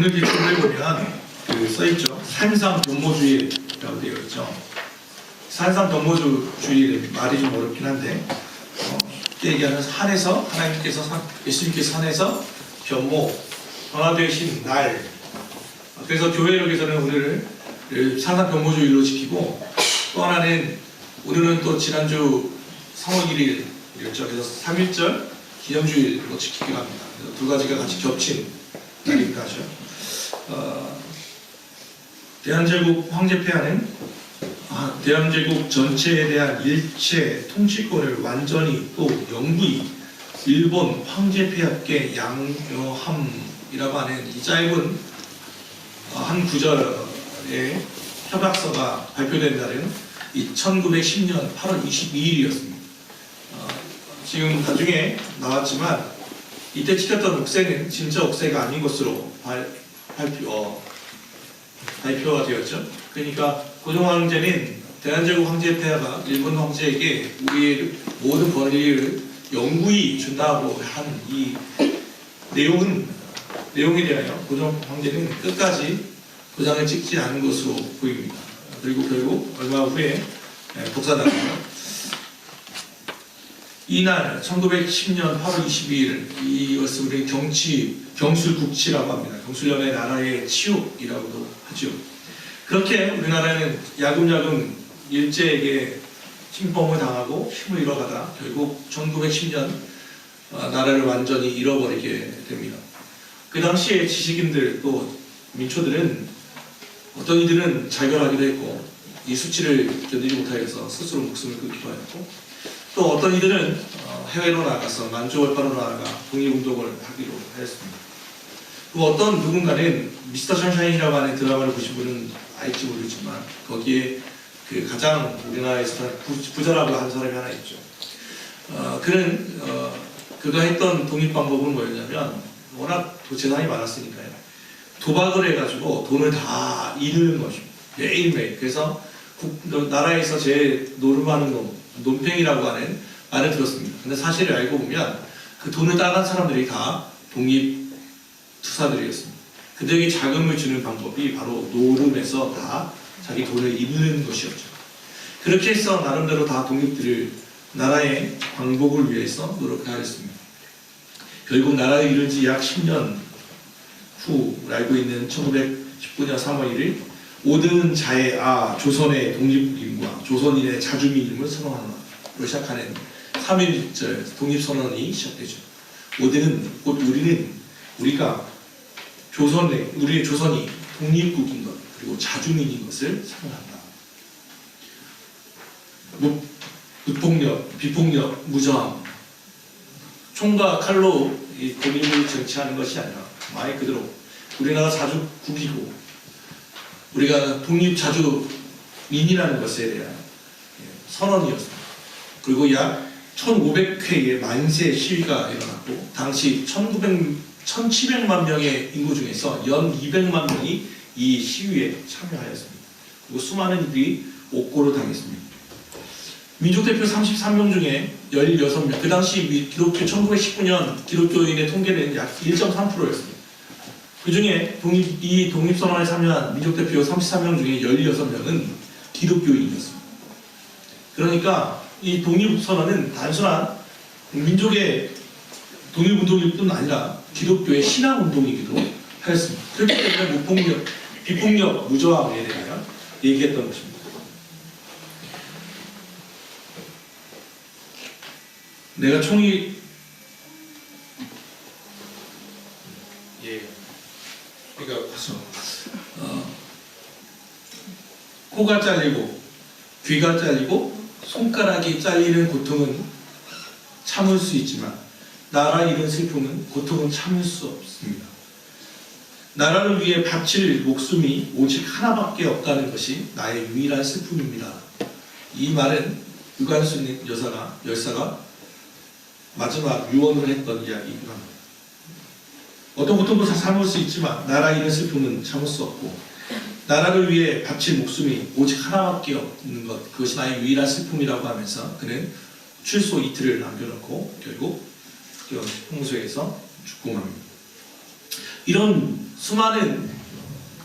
오늘 기초를 보면 써있죠. 산상 변모주의라고 되어 있죠. 산상 변모주의 말이 좀 어렵긴 한데 쉽게 얘기하면 산에서 하나님께서 예수님께서 산에서 변화되신 날. 그래서 교회력에서는 오늘을 산상 변모주일로 지키고 또 하나는 오늘은 또 지난주 3월 1일이었죠. 그래서 3.1절 기념주일로 지키기로 합니다. 그래서 두 가지가 같이 겹친 날입니다. 대한제국 황제폐하는 대한제국 전체에 대한 일체 통치권을 완전히 또 영구히 일본 황제폐하께 양요함이라고 하는 이 짧은 한 구절의 협약서가 발표된 날은 이 1910년 8월 22일이었습니다. 지금 나중에 나왔지만 이때 찍혔던 옥새는 진짜 옥새가 아닌 것으로 발표가 되었죠. 그러니까 고종 황제는 대한제국 황제폐하가 일본 황제에게 우리의 모든 권리를 영구히 준다고 한 이 내용에 대하여 고종 황제는 끝까지 도장을 찍지 않은 것으로 보입니다. 그리고 결국 얼마 후에 복사당합니다. 이날 1910년 8월 22일 이것을 우리 경술국치라고 합니다. 경술련의 나라의 치욕이라고도 하죠. 그렇게 우리나라는 야금야금 일제에게 침범을 당하고 힘을 잃어가다 결국 1910년 나라를 완전히 잃어버리게 됩니다. 그 당시에 지식인들 또 민초들은 어떤 이들은 자결하기도 했고 이 수치를 견디지 못하여서 스스로 목숨을 끊기도 했고 또 어떤 이들은 해외로 나가서 만주월파로 나아가 독립운동을 하기로 하였습니다. 그 어떤 누군가는 미스터 선샤인이라고 하는 드라마를 보신 분은 알지 모르지만 거기에 그 가장 우리나라에서 부자라고 한 사람이 하나 있죠. 그는 그가 했던 독립 방법은 뭐였냐면 워낙 재산이 많았으니까요. 도박을 해가지고 돈을 다 잃는 것입니다. 매일매일. 그래서 나라에서 제일 노름하는 논팽이라고 하는 말을 들었습니다. 근데 사실을 알고 보면 그 돈을 따간 사람들이 다 독립투사들이었습니다. 그들에게 자금을 주는 방법이 바로 노름에서 다 자기 돈을 잃는 것이었죠. 그렇게 해서 나름대로 다 독립들을 나라의 광복을 위해서 노력하였습니다. 결국 나라를 이룬 지 약 10년 후 알고 있는 1919년 3월 1일 모든 자의 조선의 독립인과 조선인의 자주민임을 선언하는 시작하는 3.1절 독립선언이 시작되죠. 곧 우리가 우리의 조선이 독립국인 것 그리고 자주민인 것을 선언한다. 무폭력, 비폭력, 무저항 총과 칼로 이 독립을 쟁취하는 것이 아니라 말 그대로 우리나라 자주국이고 우리가 독립자주민이라는 것에 대한 선언이었습니다. 그리고 약 1500회의 만세 시위가 일어났고 당시 1700만 명의 인구 중에서 연 200만 명이 이 시위에 참여하였습니다. 그리고 수많은 이들이 옥고로 당했습니다. 민족대표 33명 중에 16명, 그 당시 기독교 1919년 기독교인의 통계는 약 1.3%였습니다. 그 중에 이 독립선언에 참여한 민족대표 33명 중에 16명은 기독교인이었습니다. 그러니까 이 독립선언은 단순한 민족의 독립운동일 뿐 아니라 기독교의 신앙운동이기도 하였습니다. 그렇기 때문에 무폭력, 비폭력, 무저항에 대하여 얘기했던 것입니다. 내가 그러니까 코가 잘리고 귀가 잘리고 손가락이 잘리는 고통은 참을 수 있지만 나라 잃은 슬픔은 고통은 참을 수 없습니다. 나라를 위해 바칠 목숨이 오직 하나밖에 없다는 것이 나의 유일한 슬픔입니다. 이 말은 유관순 열사가 마지막 유언을 했던 이야기이기도 합니다. 어떤 고통도 다 참을 수 있지만 나라 잃은 슬픔은 참을 수 없고 나라를 위해 바칠 목숨이 오직 하나밖에 없는 것 그것이 나의 유일한 슬픔이라고 하면서 그는 출소 이틀을 남겨놓고 결국 홍수에서 죽고 맙니다. 이런 수많은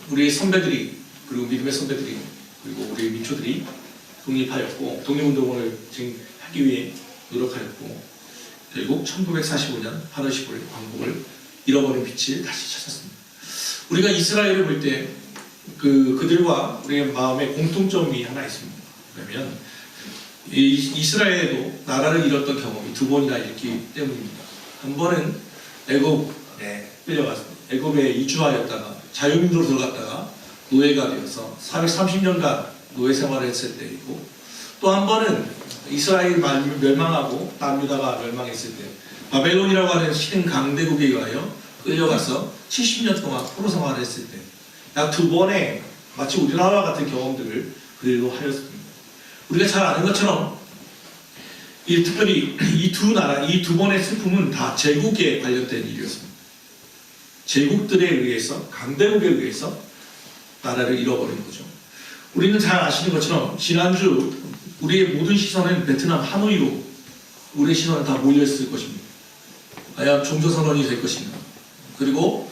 우리의 선배들이, 그리고 믿음의 선배들이, 그리고 우리의 민초들이 독립하였고 독립운동을 하기 위해 노력하였고 결국 1945년 8월 15일 광복을 잃어버린 빛을 다시 찾았습니다. 우리가 이스라엘을 볼 때 그들과 우리의 마음에 공통점이 하나 있습니다. 그러면 이스라엘에도 나라를 잃었던 경험이 두 번이나 있기 때문입니다. 한 번은 애굽에 끌려가서 애굽에 이주하였다가 자유민으로 들어갔다가 노예가 되어서 430년간 노예 생활을 했을 때이고, 또 한 번은 이스라엘 멸망하고 남유다가 멸망했을 때 바벨론이라고 하는 신흥 강대국에 의하여 끌려가서 70년 동안 포로 생활을 했을 때, 약 두 번의 마치 우리나라와 같은 경험들을 그들도 하였습니다. 우리가 잘 아는 것처럼 특별히 이 두 번의 슬픔은 다 제국에 관련된 일이었습니다. 제국들에 의해서, 강대국에 의해서 나라를 잃어버린 거죠. 우리는 잘 아시는 것처럼 지난주 우리의 모든 시선은 베트남 하노이로 우리의 시선은 다 몰려있을 것입니다. 과연 종전선언이 될 것인가. 그리고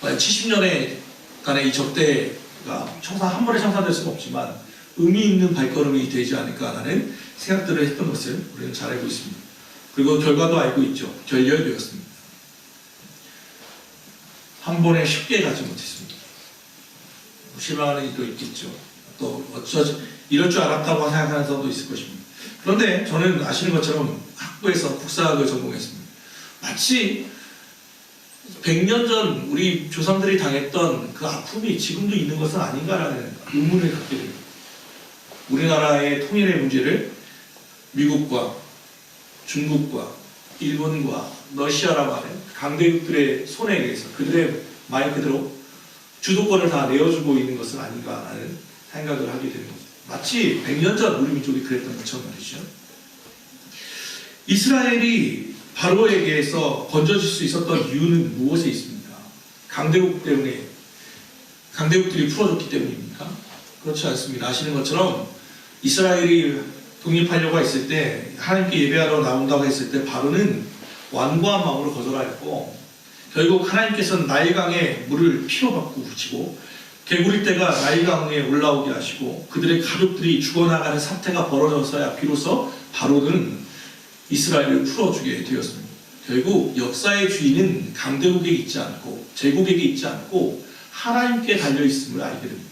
과연 70년간의 이 적대가 한 번에 청산될 수는 없지만 의미 있는 발걸음이 되지 않을까라는 생각들을 했던 것을 우리는 잘 알고 있습니다. 그리고 결과도 알고 있죠. 결렬되었습니다. 한 번에 쉽게 가지 못했습니다. 실망하는 일도 있겠죠. 또 이럴 줄 알았다고 생각하는 사람도 있을 것입니다. 그런데 저는 아시는 것처럼 학부에서 국사학을 전공했습니다. 마치 100년 전 우리 조상들이 당했던 그 아픔이 지금도 있는 것은 아닌가라는 의문을 갖게 됩니다. 우리나라의 통일의 문제를 미국과 중국과 일본과 러시아라고 하는 강대국들의 손에 의해서 그들의 말 그대로 주도권을 다 내어주고 있는 것은 아닌가라는 생각을 하게 되는 거죠. 마치 100년 전 우리 민족이 그랬던 것처럼 말이죠. 이스라엘이 바로에게서 건져질 수 있었던 이유는 무엇에 있습니까? 강대국 때문에, 강대국들이 풀어줬기 때문입니까? 그렇지 않습니다. 아시는 것처럼 이스라엘이 독립하려고 했을 때, 하나님께 예배하러 나온다고 했을 때 바로는 완고한 마음으로 거절하였고, 결국 하나님께서는 나일강에 물을 피로 바꾸시고 개구리떼가 나일강에 올라오게 하시고 그들의 가족들이 죽어나가는 사태가 벌어져서야 비로소 바로는 이스라엘을 풀어주게 되었습니다. 결국 역사의 주인은 강대국에 있지 않고 제국에게 있지 않고 하나님께 달려있음을 알게 됩니다.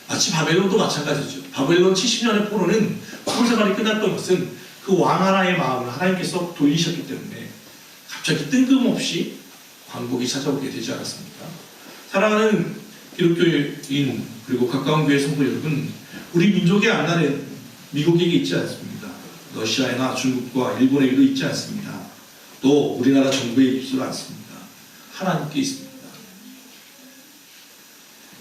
마치 바벨론도 마찬가지죠. 바벨론 70년의 포로는 포로 생활이 끝났던 것은 그 왕 하나의 마음을 하나님께서 돌리셨기 때문에 갑자기 뜬금없이 광복이 찾아오게 되지 않았습니까? 사랑하는 기독교인 그리고 가까운 교회 성도 여러분, 우리 민족의 앞날은 미국에게 있지 않습니다. 러시아나 중국과 일본에게도 있지 않습니다. 또 우리나라 정부에 있지도 않습니다. 하나님께 있습니다.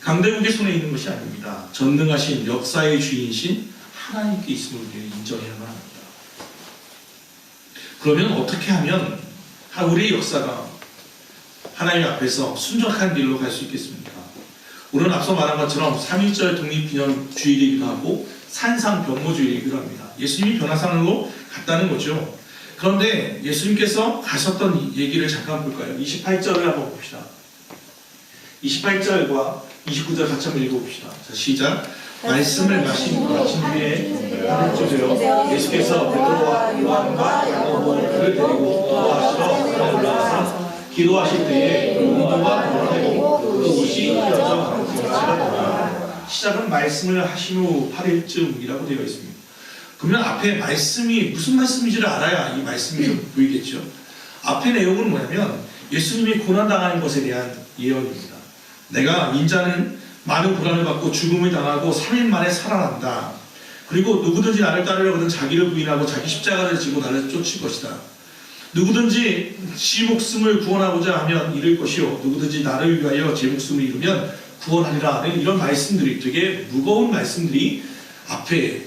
강대국의 손에 있는 것이 아닙니다. 전능하신 역사의 주인이신 하나님께 있음을 우리는 인정해야만 합니다. 그러면 어떻게 하면 우리의 역사가 하나님 앞에서 순적한 길로 갈 수 있겠습니까? 오늘 앞서 말한 것처럼 3.1절 독립기념주일이기도 하고 산상변모주일이기도 합니다. 예수님이 변화산으로 갔다는 거죠. 그런데 예수님께서 가셨던 얘기를 잠깐 볼까요? 28절을 한번 봅시다. 28절과 29절 같이 한번 읽어봅시다. 자, 시작. 말씀을 마신 후에 하늘쪽으로 예수께서 베드로와 요한과 야고보를 그를 데리고 기도하시러 산에 올라가서 기도하실 때에 운동과 돌아내고 그 옷이 휘어져 강지가 시작은 말씀을 하신 후 8일쯤이라고 되어 있습니다. 그러면 앞에 말씀이 무슨 말씀인지를 알아야 이 말씀이 좀 보이겠죠. 앞의 내용은 뭐냐면 예수님이 고난당하는 것에 대한 예언입니다. 내가 인자는 많은 고난을 받고 죽음을 당하고 3일 만에 살아난다. 그리고 누구든지 나를 따르려거든 자기를 부인하고 자기 십자가를 지고 나를 쫓을 것이다. 누구든지 지 목숨을 구원하고자 하면 잃을 것이요 누구든지 나를 위하여 제 목숨을 잃으면 구원하리라 하는 이런 말씀들이, 되게 무거운 말씀들이 앞에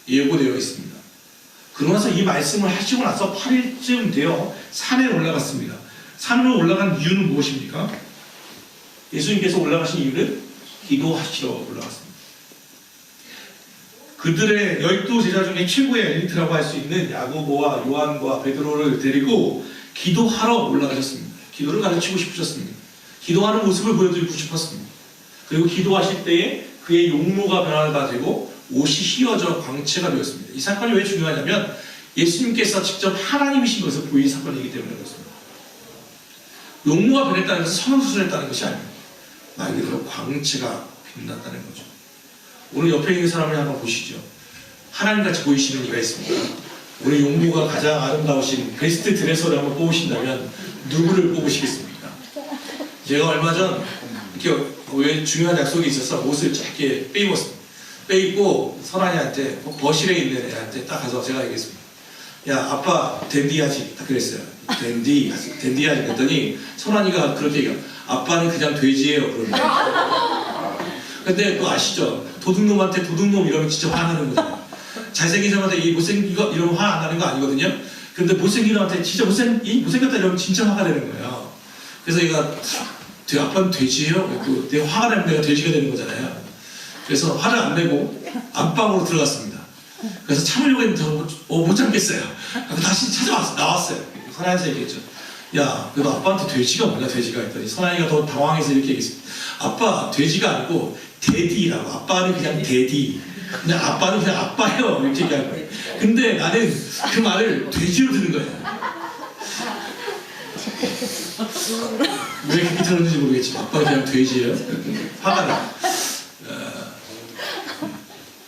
예고되어 있습니다. 그러면서 이 말씀을 하시고 나서 8일쯤 되어 산에 올라갔습니다. 산으로 올라간 이유는 무엇입니까? 예수님께서 올라가신 이유는 기도하시러 올라갔습니다. 그들의 12제자 중에 최고의 엘리트라고 할 수 있는 야고보와 요한과 베드로를 데리고 기도하러 올라가셨습니다. 기도를 가르치고 싶으셨습니다. 기도하는 모습을 보여드리고 싶었습니다. 그리고 기도하실 때에 그의 용모가 변화가 되고 옷이 휘어져 광채가 되었습니다. 이 사건이 왜 중요하냐면 예수님께서 직접 하나님이신 것을 보인 사건이기 때문에 그렇습니다. 용모가 변했다는 것은 성형수술했다는 것이 아닙니다. 말 그대로 광채가 빛났다는 거죠. 오늘 옆에 있는 사람을 한번 보시죠. 하나님같이 보이시는 이가 있습니다. 오늘 용모가 가장 아름다우신 베스트 드레서를 한번 뽑으신다면 누구를 뽑으시겠습니까? 제가 얼마 전 이렇게 왜 중요한 약속이 있어서 옷을 짧게 빼입었습니다. 빼입고 설한이한테 거실에 있는 애한테 딱 가서 제가 얘기했습니다. 야 아빠 댄디하지? 딱 그랬어요. 댄디하지 그랬더니 설한이가 그렇게 얘기해요. 아빠는 그냥 돼지예요. 그러면 근데 또 아시죠? 도둑놈한테 도둑놈 이러면 진짜 화나는 거잖아요. 잘생긴 사람한테 이 못생긴 거 이러면 화 안 나는 거 아니거든요. 그런데 못생긴 사람한테 진짜 못생겼다 이러면 진짜 화가 되는 거예요. 그래서 얘가 아빠는 돼지예요? 내가 화가 나면 내가 돼지가 되는 거잖아요. 그래서 화를 안 내고 안방으로 들어갔습니다. 그래서 참으려고 했는데 못 참겠어요. 다시 나왔어요. 선아이한테 얘기했죠. 야, 그래도 아빠한테 돼지가 뭐냐, 돼지가 했더니 선아이가 더 당황해서 이렇게 얘기했습니다. 아빠, 돼지가 아니고 데디라고. 아빠는 그냥 데디. 그냥 아빠는 그냥 아빠예요. 이렇게 얘기한 거예요. 근데 나는 그 말을 돼지로 들은 거예요. 왜 그렇게 들었는지 모르겠지만 아빠는 그냥 돼지예요. 화가 나.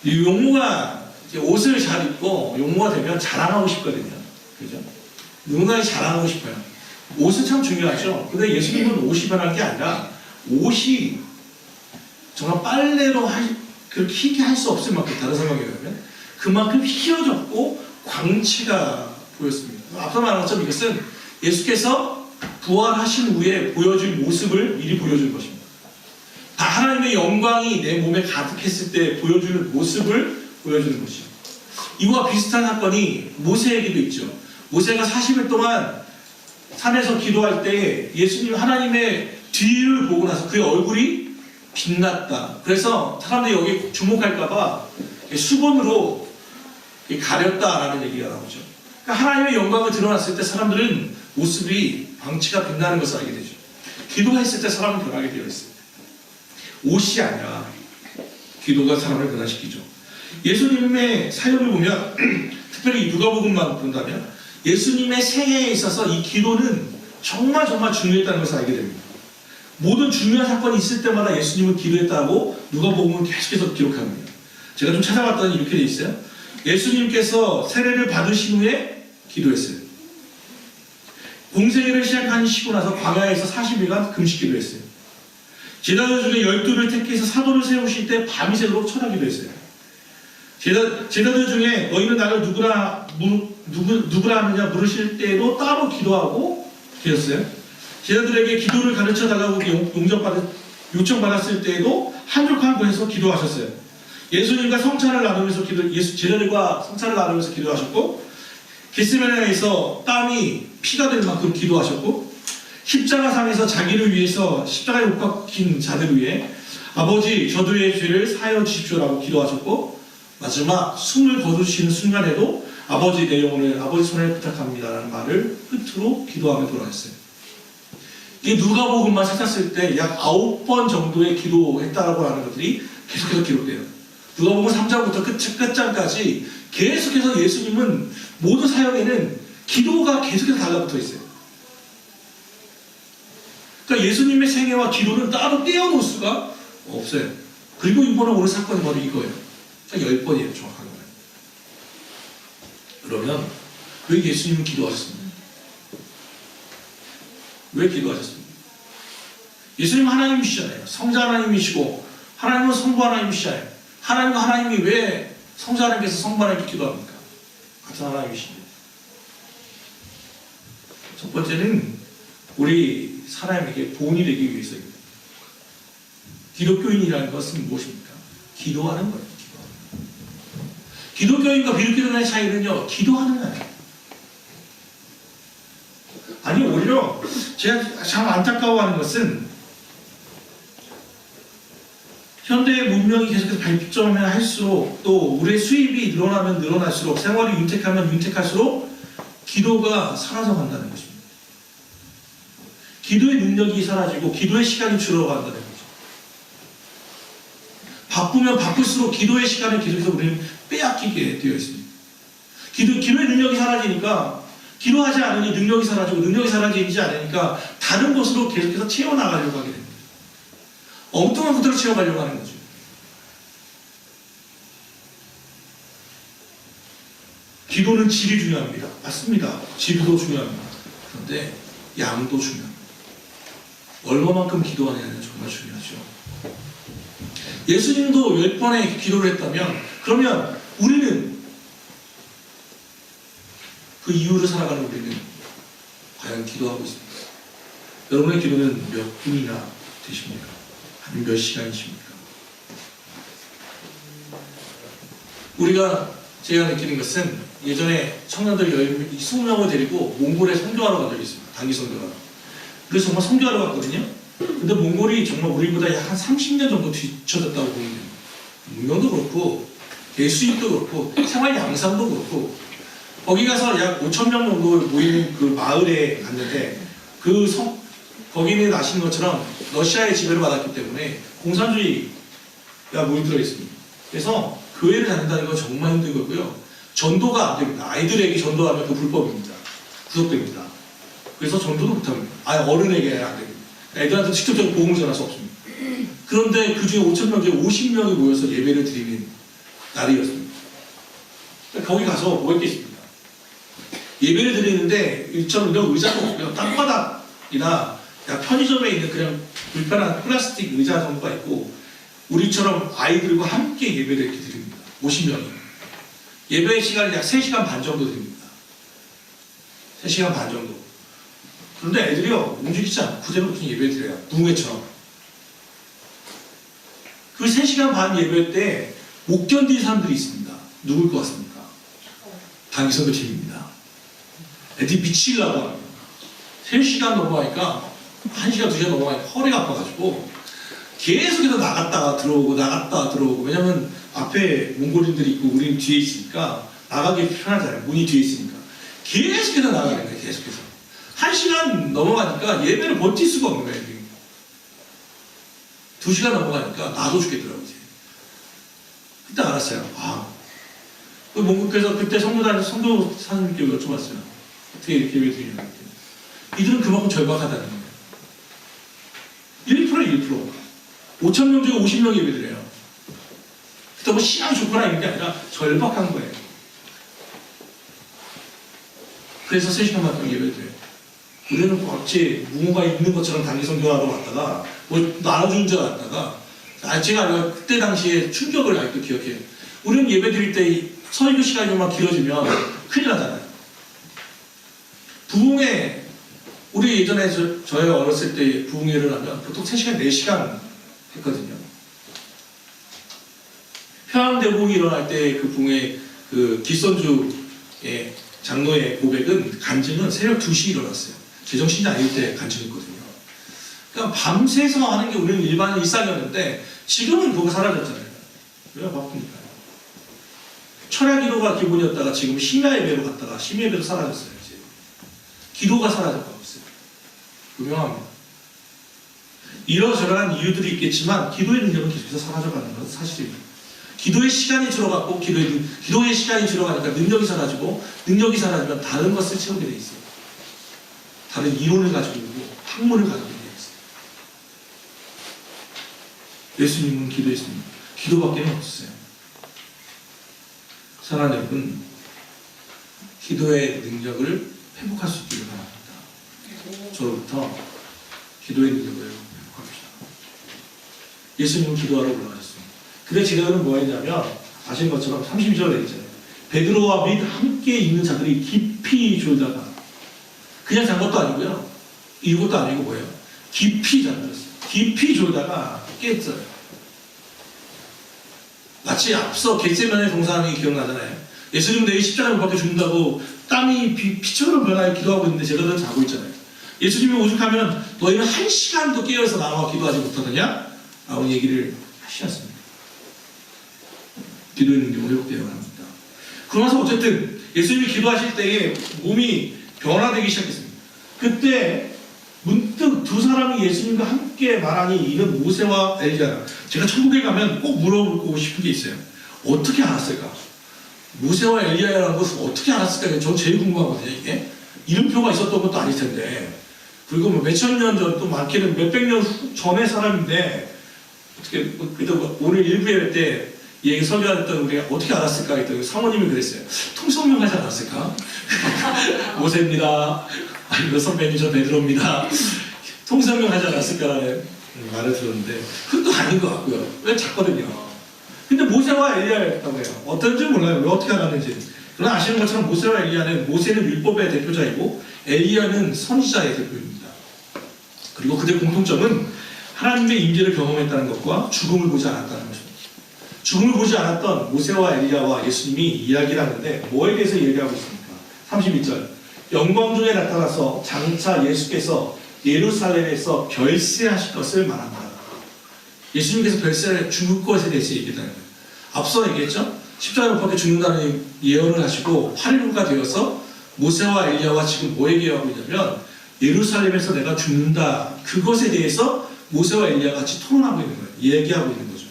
이 용모가 옷을 잘 입고 용모가 되면 자랑하고 싶거든요. 그죠? 누군가에 자랑하고 싶어요. 옷은 참 중요하죠. 근데 예수님은 옷이 변한 게 아니라 옷이 정말 빨래로 그렇게 희게 할 수 없을 만큼 다른 상황에 가면 그만큼 휘어졌고 광채가 보였습니다. 앞서 말한 것처럼 이것은 예수께서 부활하신 후에 보여준 모습을 미리 보여준 것입니다. 다 하나님의 영광이 내 몸에 가득했을 때 보여주는 모습을 보여주는 것이죠. 이와 비슷한 사건이 모세에게도 있죠. 모세가 40일 동안 산에서 기도할 때 예수님 하나님의 뒤를 보고 나서 그의 얼굴이 빛났다. 그래서 사람들이 여기 주목할까봐 수건으로 가렸다라는 얘기가 나오죠. 그러니까 하나님의 영광을 드러났을 때 사람들은 모습이 광채가 빛나는 것을 알게 되죠. 기도했을 때 사람은 변하게 되어 있습니다. 옷이 아니라 기도가 사람을 변화시키죠. 예수님의 사역을 보면 특별히 누가복음만 본다면 예수님의 생애에 있어서 이 기도는 정말 중요했다는 것을 알게 됩니다. 모든 중요한 사건이 있을 때마다 예수님은 기도했다고 누가복음은 계속해서 기록합니다. 제가 좀 찾아봤더니 이렇게 돼 있어요. 예수님께서 세례를 받으신 후에 기도했어요. 공생애를 시작하시고 나서 광야에서 40일간 금식 기도했어요. 제자들 중에 12를 택해서 사도를 세우실 때 밤이 새도록 철하기도 했어요. 제자들 중에 너희는 나를 누구라 하느냐 물으실 때도 따로 기도하고 계셨어요. 제자들에게 기도를 가르쳐 달라고 요청받았을 때에도 한적한 곳에서 기도하셨어요. 예수님과 성찬을 나누면서 제자들과 성찬을 나누면서 기도하셨고, 겟세마네에서 땀이 피가 될 만큼 기도하셨고, 십자가상에서 자기를 위해서 십자가에 못 박힌 자들 위해 아버지 저들의 죄를 사하여 주십시오라고 기도하셨고, 마지막 숨을 거두시는 순간에도 아버지 내 영혼을 아버지 손에 부탁합니다라는 말을 끝으로 기도하며 돌아갔어요. 이 누가복음만 찾았을 때 약 9번 정도의 기도했다라고 하는 것들이 계속해서 기록돼요. 누가복음 3장부터 끝장까지 계속해서 예수님은 모든 사역에는 기도가 계속해서 달라붙어 있어요. 그러니까 예수님의 생애와 기도는 따로 떼어놓을 수가 없어요. 그리고 이번에 오늘 사건이 바로 이거예요. 10번이에요, 정확하게 말하면. 그러면 왜 예수님은 기도하셨습니까? 왜 기도하셨습니까? 예수님은 하나님이시잖아요. 성자 하나님이시고 하나님은 성부 하나님이시잖아요. 하나님과 하나님이 왜 성자 하나님께서 성부 하나님께 기도합니까? 같은 하나님이신데. 첫 번째는 우리 사람에게 본이 되기 위해서입니다. 기독교인이라는 것은 무엇입니까? 기도하는 거예요. 기독교인과 비유교인의 차이는요, 기도하는 거예요. 아니, 오히려 제가 참 안타까워하는 것은 현대의 문명이 계속해서 발전하면 할수록 또 우리의 수입이 늘어나면 늘어날수록 생활이 윤택하면 윤택할수록 기도가 사라져 간다는 것입니다. 기도의 능력이 사라지고 기도의 시간이 줄어간다는 거죠. 바쁘면 바쁠수록 기도의 시간을 계속해서 우리는 빼앗기게 되어 있습니다. 기도의 능력이 사라지니까 기도하지 않으니 능력이 사라지고 능력이 사라지지 않으니까 다른 것으로 계속해서 채워나가려고 하게 됩니다. 엉뚱한 것들을 채워가려고 하는 거죠. 기도는 질이 중요합니다. 맞습니다. 질도 중요합니다. 그런데 양도 중요합니다. 얼마만큼 기도하느냐는 정말 중요하죠. 예수님도 10번의 기도를 했다면 그러면 우리는 그 이후를 살아가는 우리는 과연 기도하고 있습니까? 여러분의 기도는 몇 분이나 되십니까? 아니면 몇 시간이십니까? 제가 느끼는 것은 예전에 청년들 20명을 데리고 몽골에 선교하러 간 적이 있습니다. 단기 선교하러. 그래서 정말 선교하러 갔거든요. 근데 몽골이 정말 우리보다 약 한 30년 정도 뒤쳐졌다고 보면 됩니다. 문명도 그렇고, 수입도 그렇고, 생활 양상도 그렇고, 거기 가서 약 5,000명 정도 모이는 그 마을에 갔는데, 거기는 아시는 것처럼 러시아의 지배를 받았기 때문에 공산주의가 물들어 있습니다. 그래서 교회를 다닌다는 건 정말 힘든 거고요. 전도가 안 됩니다. 아이들에게 전도하면 그 불법입니다. 구속됩니다. 그래서 전도도 못합니다. 어른에게 안 됩니다. 애들한테 직접적으로 복음을 전할 수 없습니다. 그런데 그 중에 5,000명 중에 50명이 모여서 예배를 드리는 날이었습니다. 거기 가서 뭐 했겠습니까? 예배를 드리는데 이런 의자가 없고요. 땅바닥이나 편의점에 있는 그냥 불편한 플라스틱 의자 정도가 있고 우리처럼 아이들과 함께 예배를 이렇게 드립니다. 50명이. 예배의 시간이 약 3시간 반 정도 드립니다. 3시간 반 정도. 그런데 애들이요, 움직이지 않고 그대로 무슨 예배를 드려요. 붕괴처럼. 그 3시간 반 예배 때 못 견딜 사람들이 있습니다. 누굴 것 같습니까? 단기선교 팀입니다. 애들이 미치려고 합니다. 3시간 넘어가니까 1시간, 2시간 넘어가니까 허리가 아파가지고 계속해서 나갔다가 들어오고 왜냐면 앞에 몽골인들이 있고 우리는 뒤에 있으니까 나가기 편하잖아요. 문이 뒤에 있으니까 계속해서 나가는 거예요. 계속해서 1시간 넘어가니까 예배를 버틸 수가 없는 거예요. 2시간 넘어가니까 나도 죽겠더라고요. 이제. 그때 알았어요. 그래서 그때 성도 사장님께 여쭤봤어요. 어떻게 이렇게 예배 드리냐고. 이들은 그만큼 절박하다는 거예요. 1%. 5,000명 중에 50명 예배 드려요. 그때 뭐 신앙이 좋거나 이런 게 아니라 절박한 거예요. 그래서 3시간만큼 예배 드려요. 우리는 어째 무모가 있는 것처럼 단기 선교하러 왔다가 뭐 나눠주는 줄 알았다가 제가 그때 당시에 충격을 아직도 기억해요. 우리는 예배 드릴 때 설교 시간이만 길어지면 큰일 나잖아요. 부흥회 우리 예전에 저희 어렸을 때 부흥회를 하면 보통 3시간, 4시간 했거든요. 평양대복이 일어날 때 그 부흥회 그 기선주의 장로의 고백은 간증은 새벽 2시에 일어났어요. 제정신이 아닐 때 간증했거든요. 그러니까 밤새서 하는 게 우리는 일상이었는데 지금은 그거 사라졌잖아요. 왜 바쁘니까요. 철야 기도가 기본이었다가 지금 심야 예배로 갔다가 심야 예배도 사라졌어요. 이제. 기도가 사라져가고 있어요. 분명합니다. 이러저러한 이유들이 있겠지만 기도의 능력은 계속해서 사라져가는 것은 사실입니다. 기도의 시간이 줄어갔고 기도의 시간이 줄어가니까 능력이 사라지고 능력이 사라지면 다른 것을 채우게 돼 있어요. 다른 이론을 가지고 있고 학문을 가지고 있는 게 있어요. 예수님은 기도했습니다. 기도밖에 없었어요. 사랑하는 여러분, 기도의 능력을 회복할 수 있기를 바랍니다. 저로부터 기도의 능력을 회복합시다. 예수님은 기도하러 올라가셨습니다. 그래 제자들은 뭐 했냐면 아시는 것처럼 32절에 있잖아요. 베드로와 및 함께 있는 자들이 깊이 졸다가 그냥 잔 것도 아니고요. 이것도 아니고 뭐예요? 깊이 잠들었어요. 깊이 졸다가 깼어요. 마치 앞서 겟세마네 동상이 기억나잖아요. 예수님 내일 십자가에 못 박혀 죽는다고 땀이 피처럼 변하여 기도하고 있는데 제자들은 자고 있잖아요. 예수님이 오죽하면 너희는 1시간도 깨어서 나와 기도하지 못하느냐? 라고 얘기를 하시었습니다. 기도의 능력을 회복되어야 합니다. 그러면서 어쨌든 예수님이 기도하실 때에 몸이 변화되기 시작했습니다. 그때 문득 두 사람이 예수님과 함께 말하니 이는 모세와 엘리야라. 제가 천국에 가면 꼭 물어보고 싶은 게 있어요. 어떻게 알았을까? 모세와 엘리야라는 것을 어떻게 알았을까? 전 제일 궁금하거든요. 이게 이름표가 있었던 것도 아닐 텐데, 그리고 뭐 몇천 년 전, 또 많게는 몇백 년 전의 사람인데 어떻게 그래도 오늘 일부에 할 때 얘기 설교했던 우리가 어떻게 알았을까 했더니 사모님이 그랬어요. 통성명하지 않았을까? 모세입니다. 아니면 선배님 저 베드로입니다. 통성명하지 않았을까라는 말을 들었는데 그것도 아닌 것 같고요. 왜 작거든요. 근데 모세와 엘리야였다고 해요. 어떤지 몰라요. 왜 어떻게 알았는지. 그러나 아시는 것처럼 모세와 엘리야는, 모세는 율법의 대표자이고 엘리야는 선지자의 대표입니다. 그리고 그들의 공통점은 하나님의 임재를 경험했다는 것과 죽음을 보지 않았다는 것입니다. 죽음을 보지 않았던 모세와 엘리야와 예수님이 이야기를 하는데 뭐에 대해서 얘기하고 있습니까? 31절, 영광 중에 나타나서 장차 예수께서 예루살렘에서 별세하실 것을 말합니다. 예수님께서 별세를 죽을 것에 대해서 얘기했다는 거예요. 앞서 얘기했죠? 십자가 못 박혀 죽는다는 예언을 하시고 8일 후가 되어서 모세와 엘리야와 지금 뭐 얘기하고 있냐면 예루살렘에서 내가 죽는다, 그것에 대해서 모세와 엘리야가 같이 토론하고 있는 거예요. 얘기하고 있는 거죠.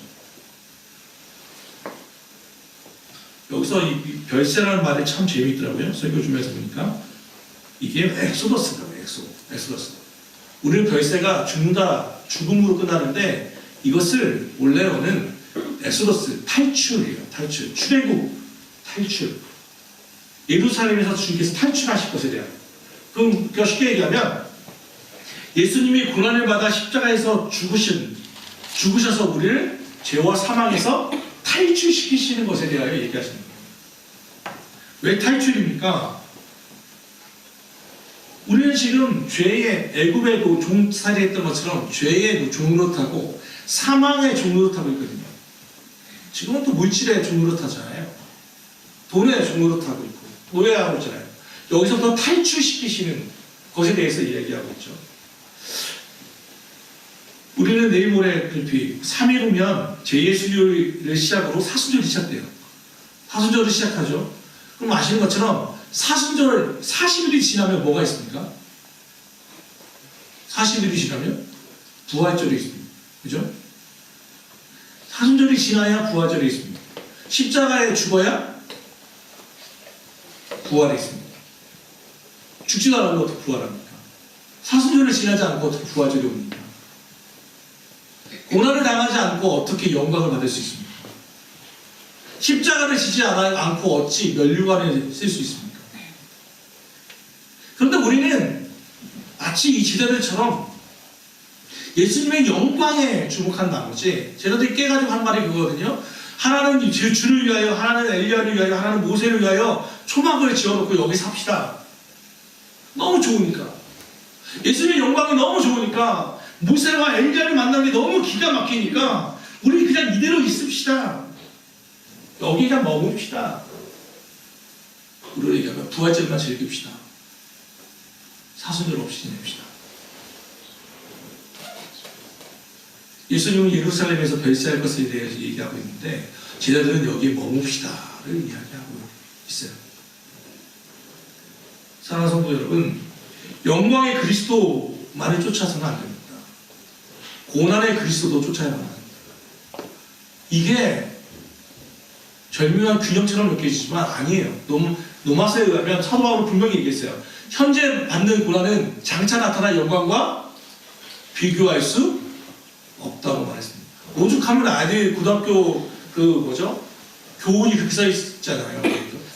여기서 이 별세라는 말이 참 재미있더라고요. 설교 준비해서 보니까 이게 엑소더스라고요. 엑소더스. 우리는 별세가 죽는다, 죽음으로 끝나는데 이것을 원래로는 엑소더스, 탈출이에요. 탈출, 출애굽, 탈출. 예루살렘에서 주님께서 탈출하실 것에 대한. 그럼 쉽게 얘기하면 예수님이 고난을 받아 십자가에서 죽으셔서 우리를 죄와 사망에서 탈출시키시는 것에 대하여 얘기하시는 거예요. 왜 탈출입니까? 우리는 지금 죄의, 애굽의 종살이 했던 것처럼 죄의 종으로 타고 사망의 종으로 타고 있거든요. 지금은 또 물질의 종으로 타잖아요. 돈의 종으로 타고 있고 노예하고 있잖아요. 여기서부터 탈출시키시는 것에 대해서 이야기하고 있죠. 우리는 내일 모레 글피 3일 후면 제2수요일을 시작으로 사순절이 시작돼요. 사순절을 시작하죠. 그럼 아시는 것처럼 사순절 40일이 지나면 뭐가 있습니까? 40일이 지나면 부활절이 있습니다. 그죠? 사순절이 지나야 부활절이 있습니다. 십자가에 죽어야 부활이 있습니다. 죽지도 않고 어떻게 부활합니까? 사순절을 지나지 않고 어떻게 부활절이 옵니까? 고난을 당하지 않고 어떻게 영광을 받을 수 있습니까? 십자가를 지지 않고 어찌 면류관을 쓸 수 있습니까? 그런데 우리는 마치 이 지도들처럼 예수님의 영광에 주목한 나머지, 제자들이 깨가지고 한 말이 그거거든요. 하나는 주를 위하여, 하나는 엘리야를 위하여, 하나는 모세를 위하여 초막을 지어놓고 여기 삽시다. 너무 좋으니까. 예수님의 영광이 너무 좋으니까, 모세와 엘리야를 만난 게 너무 기가 막히니까 우리 그냥 이대로 있읍시다. 여기 그냥 머뭅시다. 우리로 얘기하면 부활절만 즐깁시다. 사순절 없이 지냅시다. 예수님은 예루살렘에서 별세할 것에 대해서 얘기하고 있는데 제자들은 여기에 머뭅시다를 이야기하고 있어요. 사랑하는 성도 여러분, 영광의 그리스도만을 쫓아서는 안 됩니다. 고난의 그리스도도 쫓아야만 합니다. 이게 절묘한 균형처럼 느껴지지만 아니에요. 노마스에 의하면 사도 바울은 분명히 얘기했어요. 현재 받는 고난은 장차 나타날 영광과 비교할 수 없다고 말했습니다. 오죽하면 아이들 고등학교 교훈이 그렇게 써 있잖아요.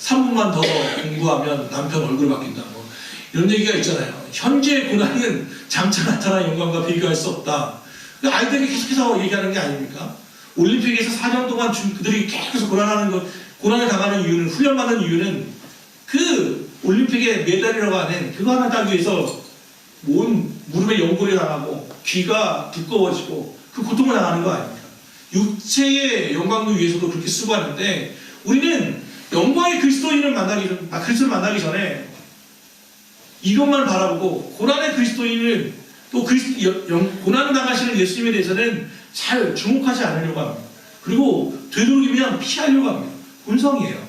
3분만 더 공부하면 남편 얼굴 바뀐다. 뭐 이런 얘기가 있잖아요. 현재의 고난은 장차 나타날 영광과 비교할 수 없다. 아이들이 계속해서 얘기하는 게 아닙니까? 올림픽에서 4년 동안 그들이 계속해서 고난을 당하는 이유는, 훈련받는 이유는 그 올림픽의 메달이라고 하는 그거 하나 따기 위해서 무릎에 연골이 나가고 귀가 두꺼워지고 그 고통을 당하는 거 아닙니까? 육체의 영광을 위해서도 그렇게 수고하는데 우리는 영광의 그리스도를 만나기 전에 이것만 바라보고 고난의 그리스도인을 또 고난을 당하시는 예수님에 대해서는 잘 주목하지 않으려고 합니다. 그리고 되도록이면 피하려고 합니다. 본성이에요.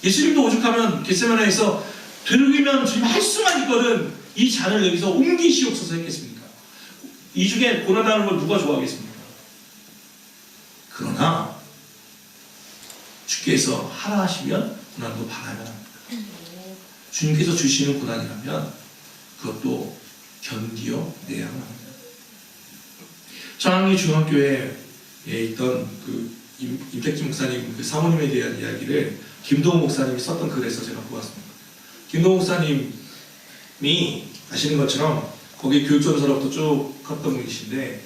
예수님도 오죽하면 겟세마네에서 되도록이면 주님 할 수만 있거든 이 잔을 여기서 옮기시옵소서 했겠습니까? 이 중에 고난당하는 걸 누가 좋아하겠습니까? 그러나 주께서 하라 하시면 고난도 받아야 합니다. 주님께서 주시는 고난이라면 그것도 견디어 내야만 합니다. 저항리 중학교에 있던 그 임택진 목사님 그 사모님에 대한 이야기를 김동호 목사님이 썼던 글에서 제가 보았습니다. 김동호 목사님이 아시는 것처럼 거기 교육전서로부터 쭉 컸던 분이신데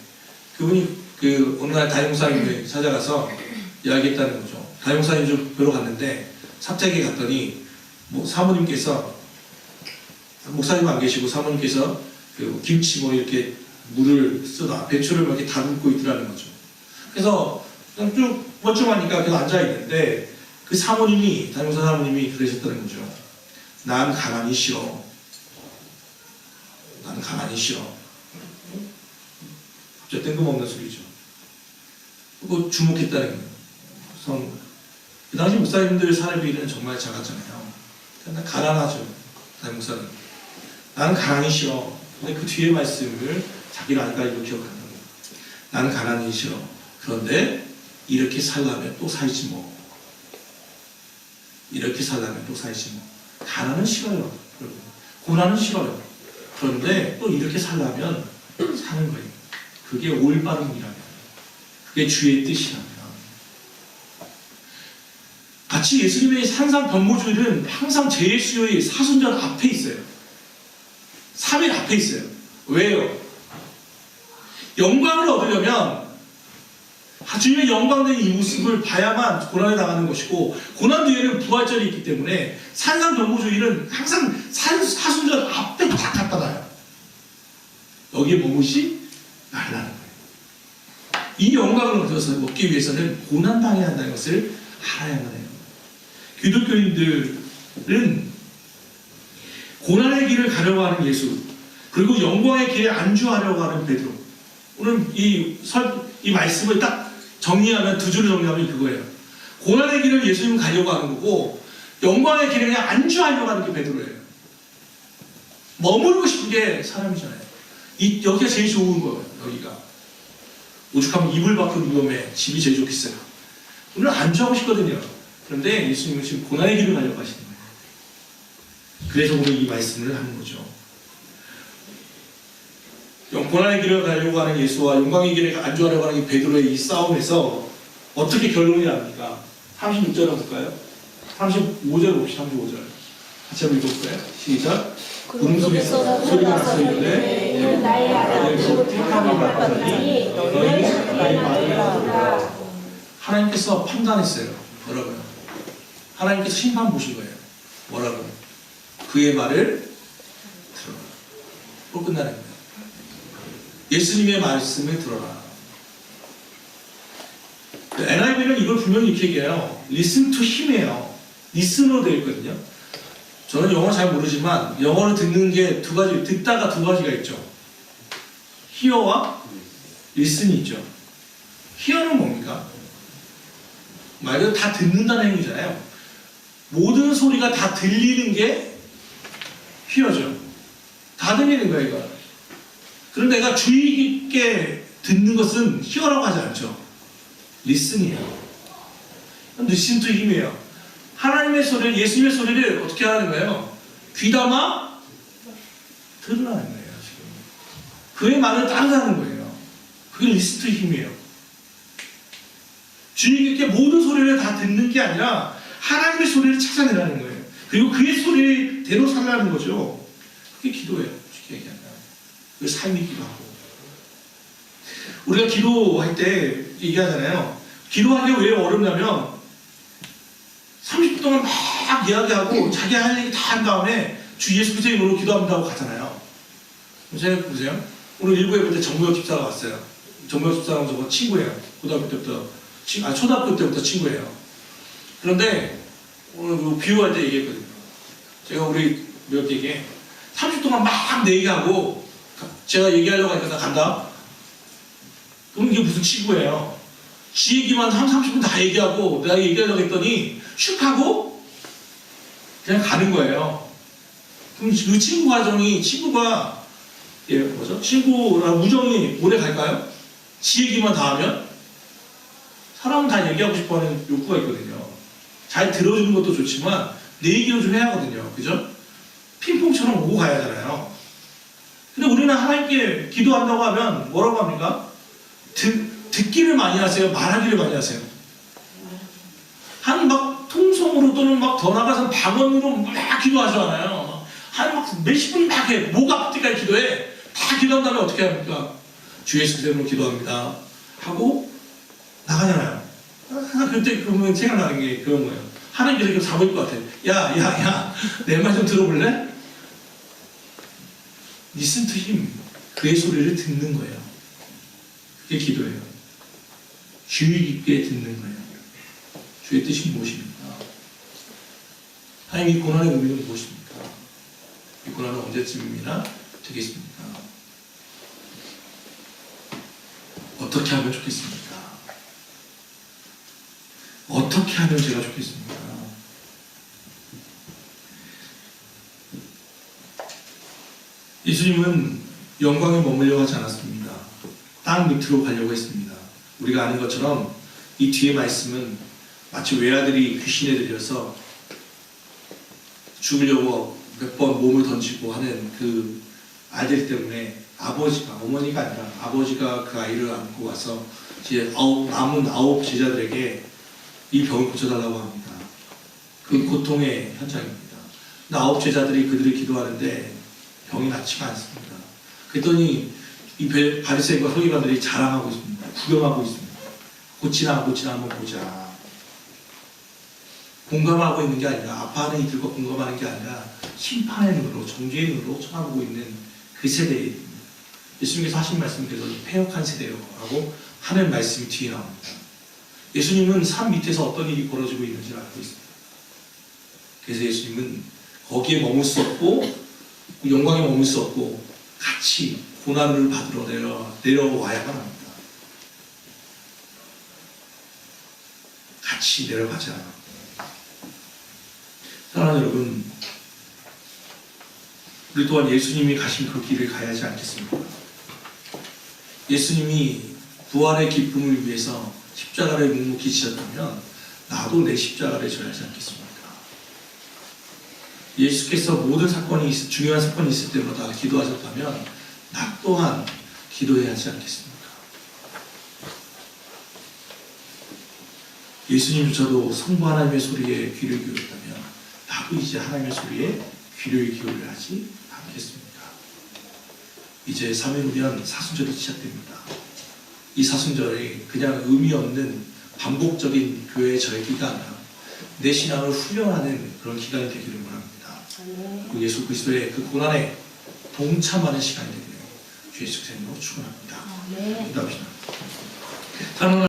그분이 그 어느 날 담임 목사님을 찾아가서 이야기했다는 거죠. 담임 목사님 좀 뵈러 갔는데 사택에 갔더니 뭐 사모님께서 목사님 안 계시고 사모님께서 그 김치 뭐 이렇게 물을 쓰다 배추를 막 이렇게 다듬고 있더라는 거죠. 그래서 그냥 쭉 멀쩡하니까 그냥 앉아 있는데 그 사모님이 담임 목사 사모님이 그러셨다는 거죠. 난 가만히 싫어. 난 가만히 싫어. 갑자기 뜬금없는 소리죠. 그거 주목했다는 거예요. 그 당시 목사님들 사례비는 정말 작았잖아요. 난 가난하죠. 담임 목사는. 나는 가난이 싫어. 근데 그 뒤에 말씀을 자기는 아직까지도 기억한다는 거예요. 나는 가난이 싫어. 그런데 이렇게 살려면 또 살지 뭐. 이렇게 살려면 또 살지 뭐. 가난은 싫어요. 여러분. 고난은 싫어요. 그런데 또 이렇게 살려면 사는 거예요. 그게 올바른 일이라면. 그게 주의 뜻이라면. 같이 예수님의 산상변모주의는 항상 제1수요의 사순절 앞에 있어요. 3일 앞에 있어요. 왜요? 영광을 얻으려면 주님의 영광된 이 모습을 봐야만 고난에 당하는 것이고 고난 뒤에는 부활절이 있기 때문에 산상변모주의는 항상 사순절 앞에 딱 갖다 놔요. 여기에 무엇이 말라는 거예요. 이 영광을 얻어서 먹기 위해서는 고난당해야 한다는 것을 알아야만 해요. 기독교인들은 고난의 길을 가려고 하는 예수, 그리고 영광의 길에 안주하려고 하는 베드로. 오늘 이 말씀을 딱 정리하면, 두 줄을 정리하면 그거예요. 고난의 길을 예수님 가려고 하는 거고, 영광의 길에 그냥 안주하려고 하는 게 베드로예요. 머무르고 싶은 게 사람이잖아요. 여기가 제일 좋은 거예요, 여기가. 오죽하면 이불 밖은 위험해, 집이 제일 좋겠어요. 오늘 안주하고 싶거든요. 그런데 예수님은 지금 고난의 길을 가려고 하시는 거예요. 그래서 오늘 이 말씀을 하는 거죠. 고난의 길을 가려고 하는 예수와 영광의 길에 안주하려고 하는 베드로의 이 싸움에서 어떻게 결론이 납니까? 36절 볼까요? 35절 봅시다. 35절 같이 한번 읽어볼까요? 시작. 구름 속에서 소리가 나서 이르되 이는 나의 아들 곧 택함을 받았나니 너희는 나의 아들이라. 하나님께서 판단했어요. 뭐라고요? 하나님께서 심판 보신 거예요. 뭐라고? 그의 말을 들어라. 또 끝나는 거예요. 예수님의 말씀을 들어라. NIV는 이걸 분명히 이렇게 얘기해요. Listen to him이에요. listen으로 되어 있거든요. 저는 영어 잘 모르지만 영어를 듣는 게 두 가지, 듣다가 두 가지가 있죠. hear와 listen이 있죠. hear는 뭡니까? 말 그대로 다 듣는다는 행위잖아요. 모든 소리가 다 들리는 게 hear죠. 다 들리는 거예요, 이거. 그런데 내가 주의 깊게 듣는 것은 hear라고 하지 않죠. listen이에요. listen to him이에요. 하나님의 소리를, 예수님의 소리를 어떻게 하는 거예요? 귀담아 들으라는 거예요, 지금. 그의 말을 따르라는 거예요. 그게 listen to him이에요. 주님께 모든 소리를 다 듣는 게 아니라 하나님의 소리를 찾아내라는 거예요. 그리고 그의 소리대로 살라는 거죠. 그게 기도예요. 쉽게 얘기하면. 그게 삶이기도 하고. 우리가 기도할 때 얘기하잖아요. 기도하기 왜 어렵냐면 30분 동안 막 이야기하고 자기 할 얘기 다 한 다음에 주 예수 그리스도의 이름으로 기도한다고 가잖아요. 생각해 보세요. 오늘 일부에 볼 때 정무혁 집사가 왔어요. 정무혁 집사랑 저거 친구예요. 고등학교 때부터, 초등학교 때부터 친구예요. 그런데 오늘 그 비유할 때 얘기했거든요. 제가 우리 묘혁에게 30분 동안 막 내 얘기하고 제가 얘기하려고 하니까 나 간다. 그럼 이게 무슨 친구예요? 지 얘기만 한 30분 다 얘기하고 내가 얘기하려고 했더니 슉 하고 그냥 가는 거예요. 그럼 그 친구 가정이 친구가 친구랑 우정이 오래 갈까요? 지 얘기만 다 하면 사람은 다 얘기하고 싶어하는 욕구가 있거든요. 잘 들어주는 것도 좋지만 내 얘기도 좀 해야 하거든요. 그죠? 핑퐁처럼 오고 가야 하잖아요. 근데 우리는 하나님께 기도한다고 하면 뭐라고 합니까? 듣기를 많이 하세요? 말하기를 많이 하세요? 한 막 통성으로 또는 막 더 나가서 방언으로 막 기도하잖아요. 한 막 몇십 분 막 해. 목 아플 때까지 기도해. 다 기도한 다음에 어떻게 합니까? 주 예수 이름으로 기도합니다. 하고 나가잖아요. 그때 그러면 생각나는 게 그런 거예요. 하나님께서 이렇게 잡을 것 같아요. 야, 내 말 좀 들어볼래? Listen to him. 그의 소리를 듣는 거예요. 그게 기도예요. 주의 깊게 듣는 거예요. 주의 뜻이 무엇입니까? 하나님 이 고난의 의미는 무엇입니까? 이 고난은 언제쯤이나 되겠습니까? 어떻게 하면 좋겠습니까? 어떻게 하면 제가 좋겠습니까? 예수님은 영광에 머물려고 하지 않았습니다. 땅 밑으로 가려고 했습니다. 우리가 아는 것처럼 이 뒤에 말씀은 마치 외아들이 귀신에 들려서 죽으려고 몇 번 몸을 던지고 하는 그 아이들 때문에 어머니가 아니라 아버지가 그 아이를 안고 와서 이제 남은 9 제자들에게 이 병을 고쳐달라고 합니다. 그 고통의 현장입니다. 9 제자들이 그들이 기도하는데 병이 낫지가 않습니다. 그랬더니 이 바리새인과 서기관들이 자랑하고 있습니다. 구경하고 있습니다. 고치나 한번 보자. 공감하고 있는 게 아니라 아파하는 이들과 공감하는 게 아니라 심판의 눈으로 정죄의 눈으로 쳐다보고 있는 그 세대입니다. 예수님께서 하신 말씀대로 패역한 세대라고 하는 말씀이 뒤에 나옵니다. 예수님은 산 밑에서 어떤 일이 벌어지고 있는지를 알고 있습니다. 그래서 예수님은 거기에 머물 수 없고 영광에 머물 수 없고 같이 고난을 받으러 내려와야만 합니다. 같이 내려가자. 사랑하는 여러분, 우리 또한 예수님이 가신 그 길을 가야 하지 않겠습니까? 예수님이 부활의 기쁨을 위해서 십자가를 묵묵히 지셨다면 나도 내 십자가를 져야 하지 않겠습니까? 예수께서 모든 중요한 사건이 있을 때마다 기도하셨다면 나 또한 기도해야 하지 않겠습니까? 예수님조차도 성부 하나님의 소리에 귀를 기울였다면 나도 이제 하나님의 소리에 귀를 기울여야 하지 않겠습니까? 이제 3일 후면 사순절이 시작됩니다. 이 사순절이 그냥 의미 없는 반복적인 교회의 절기가 아니라 내 신앙을 훈련하는 그런 기간이 되기를 원합니다. 그 예수 그리스도의 그 고난에 동참하는 시간이 되기를 주 예수 그리스도로 축원합니다. 기도합시다.